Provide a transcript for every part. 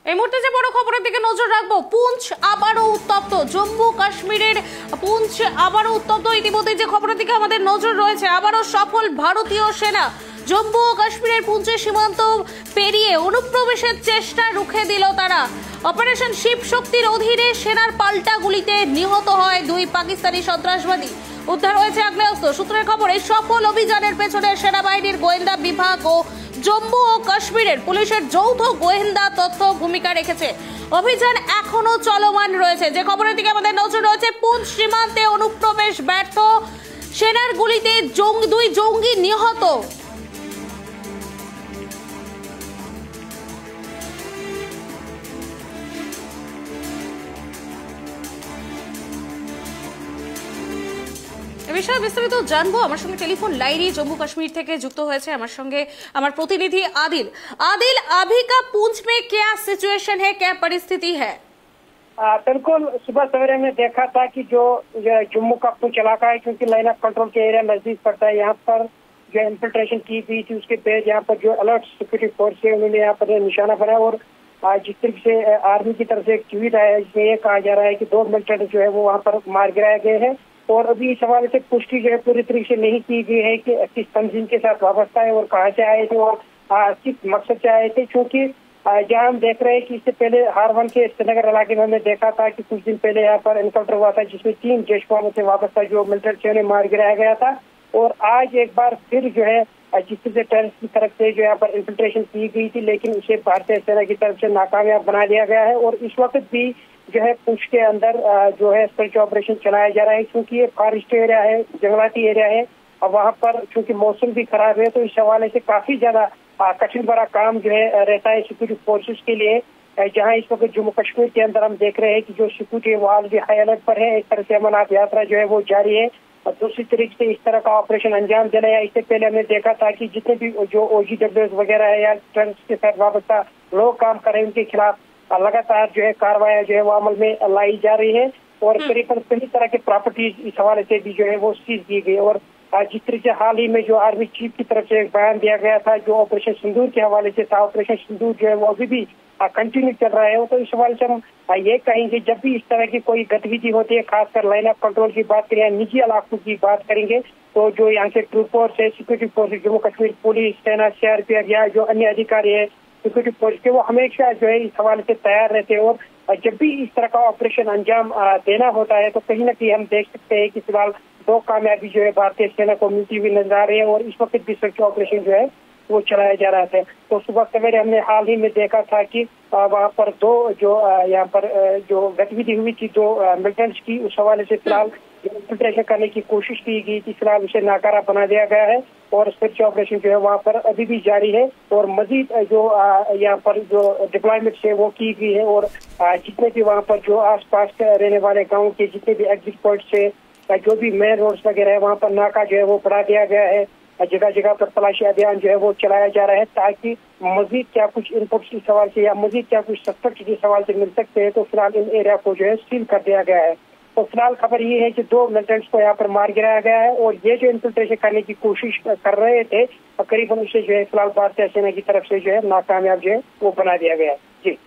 এই মুহূর্তে যে বড় খবরের দিকে নজর রাখবো, পুঞ্চ আবারও উত্তপ্ত। জম্মু কাশ্মীরের পুঞ্চ আবারও উত্তপ্ত। ইতিমধ্যে যে খবরের দিকে আমাদের নজর রয়েছে, আবারও সফল ভারতীয় সেনা। জম্মু ও কাশ্মীরের পুঞ্চের সীমান্ত পেরিয়ে অনুপ্রবেশের চেষ্টা রুখে দিল তারা। অপারেশন শিব শক্তির অধীনে সেনার পাল্টা গুলিতে নিহত হয় 2 পাকিস্তানি সন্ত্রাসবাদী। উদ্ধার হয়েছে আগ্নেয়াস্ত্র। সূত্রের খবর, এই সফল অভিযানের পেছনে সেনাবাহিনীর গোয়েন্দা বিভাগ ও জম্মু ও কাশ্মীরের পুলিশের যৌথ গোয়েন্দা তথ্য ভূমিকা রেখেছে। অভিযান এখনো চলমান রয়েছে। যে খবরের দিকে আমাদের নজর রয়েছে, পুঞ্চ সীমান্তে অনুপ্রবেশ ব্যর্থ, সেনার গুলিতে 2 জঙ্গি নিহত। এ বিষয়ে বিস্তারিত জানবো। আমার সঙ্গে টেলিফোন লাইনে জম্মू कश्मीर থেকে যুক্ত হয়েছে আমার সঙ্গে আমার প্রতিনিধি आदिल। आदिल, अभी का पूंछ में क्या सिचुएशन है, क्या परिस्थिति है? बिल्कुल, सुबह सवेरे में देखा था कि जो जम्मू का पूंछ इलाका है, क्योंकि लाइन ऑफ कंट्रोल के एरिया नजदीक पड़ता है, यहाँ पर जो इन्फिल्ट्रेशन की गई थी उसके पेज यहाँ पर जो अलर्ट सिक्योरिटी फोर्स है उन्होंने यहाँ पर निशाना बनाया। और जिस तरीके से आर्मी की तरफ से एक ट्वीट आया है जिसमें ये कहा जा रहा है कि 2 मिलिटेंट जो है वो वहाँ पर मार गिराए गए हैं। और अभी इस हवाले से पुष्टि जो है पूरी तरीके से नहीं की गई है कि किस तंजीम के साथ वाबस्ता है और कहाँ से आए थे और किस मकसद से आए थे। क्योंकि जहाँ हम देख रहे हैं कि इससे पहले हारवन के श्रीनगर इलाके में हमने देखा था कि कुछ दिन पहले यहाँ पर एनकाउंटर हुआ था जिसमें 3 जैश मोहम्मद से वाबस्ता जो मिलिटेंट थे उन्हें मार गिराया गया था। और आज एक बार फिर जो है जिस तरह से टेररिस्ट की तरफ से जो यहाँ पर इन्फिल्ट्रेशन की गई थी, लेकिन उसे भारतीय सेना की तरफ से नाकामयाब बना दिया गया है। और इस वक्त भी जो है पुंछ के अंदर जो है सर्च ऑपरेशन चलाया जा रहा है, क्योंकि ये फॉरेस्ट एरिया है, जंगलाती एरिया है। और वहाँ पर चूंकि मौसम भी खराब है तो इस हवाले से काफी ज्यादा कठिन भरा काम जो है रहता है सिक्योरिटी फोर्सेस के लिए। जहाँ इस वक्त जम्मू कश्मीर के अंदर हम देख रहे हैं कि जो सिक्योरिटी वो ऑलरेडी हाई अलर्ट पर है। एक तरह से अमरनाथ यात्रा जो है वो जारी है। और दूसरी तरीके से इस तरह का ऑपरेशन अंजाम देना है। इससे पहले हमने देखा था कि जितने भी जो OGWS वगैरह है या टेररिस्ट के साथ वाबस्ता लोग काम कर रहे हैं उनके खिलाफ लगातार जो है कार्रवाई जो है वो अमल में लाई जा रही है। और करीबन कई तरह के प्रॉपर्टीज इस हवाले से भी जो है वो सीज की गई। और जिस तरीके से हाल ही में जो आर्मी चीफ की तरफ से एक बयान दिया गया था जो ऑपरेशन सिंदूर के हवाले से था, ऑपरेशन सिंदूर जो है वो अभी भी कंटिन्यू चल रहा है। तो इस हवाले से हम ये कहेंगे जब भी इस तरह की कोई गतिविधि होती है, खासकर लाइन ऑफ कंट्रोल की बात करें या निजी इलाकों की बात करेंगे, तो जो यहाँ के ट्रूपर्स है, security force, Jammu Kashmir police, सेना, CRPF या जो अन्य अधिकारी है सिक्योरिटी फोर्स के, वो हमेशा जो है इस हवाले से तैयार रहते हैं। और जब भी इस तरह का ऑपरेशन अंजाम देना होता है तो कहीं न कहीं हम देख सकते हैं कि फिलहाल 2 कामयाबी जो है भारतीय सेना को मिलती हुई नजर आ रही है। और इस वक्त भी सर्च ऑपरेशन जो है वो चलाया जा रहा था। तो सुबह सवेरे हमने हाल ही में देखा था कि वहाँ पर 2 जो यहाँ पर जो गतिविधि हुई थी 2 मिलिटेंट्स की, उस हवाले से फिलहाल इन्फिल्ट्रेशन करने की कोशिश की गई थी, फिलहाल उसे नाकारा बना दिया गया है। और सर्च ऑपरेशन जो है वहाँ पर अभी भी जारी है। और मजीद जो यहाँ पर जो डिप्लॉयमेंट है वो की गई है। और जितने भी वहाँ पर जो आसपास रहने वाले गाँव के जितने भी एग्जिट पॉइंट्स है, जो भी मेन रोड्स वगैरह है, वहाँ पर नाका जो है वो बढ़ा दिया गया है। जगह जगह पर तलाशी अभियान जो है वो चलाया जा रहा है ताकि मजीद क्या कुछ इनपुट्स के सवाल से या मजीद क्या कुछ सस्पेक्ट के सवाल से मिल सकते हैं। तो फिलहाल इन एरिया को जो है सील कर दिया गया है। तो फिलहाल खबर ये है कि 2 मिलिटेंट्स को यहाँ पर मार गिराया गया है। और ये जो इन्फिल्ट्रेशन करने की कोशिश कर रहे थे करीबन उसे जो है फिलहाल भारतीय सेना की तरफ से जो है नाकामयाब जो है वो बना दिया गया है। जी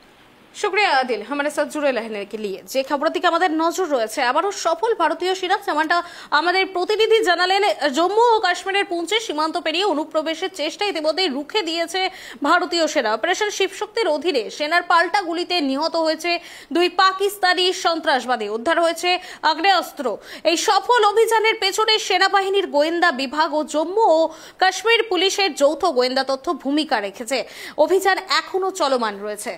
শুক্রিয়া আদিল हमारे साथ जुड़े रहने के लिए। যে খবরের দিকে আমাদের নজর রয়েছে, আবারও সফল ভারতীয় সেনা, যেমনটা আমাদের প্রতিনিধি জানালেন, জম্মু ও কাশ্মীরের পুঞ্চের সীমান্ত পেরিয়ে অনুপ্রবেশের চেষ্টা ইতিমধ্যেই রুখে দিয়েছে ভারতীয় সেনা। অপারেশন শিবশক্তির অধীনে সেনার পাল্টা গুলিতে নিহত হয়েছে 2 পাকিস্তানি সন্ত্রাসবাদী। উদ্ধার হয়েছে আগ্নেয়াস্ত্র। এই সফল অভিযানের পেছনে সেনাবাহিনীর গোয়েন্দা বিভাগ ও জম্মু ও কাশ্মীর পুলিশের যৌথ গোয়েন্দা তথ্য ভূমিকা রেখেছে। অভিযান এখনো চলমান রয়েছে।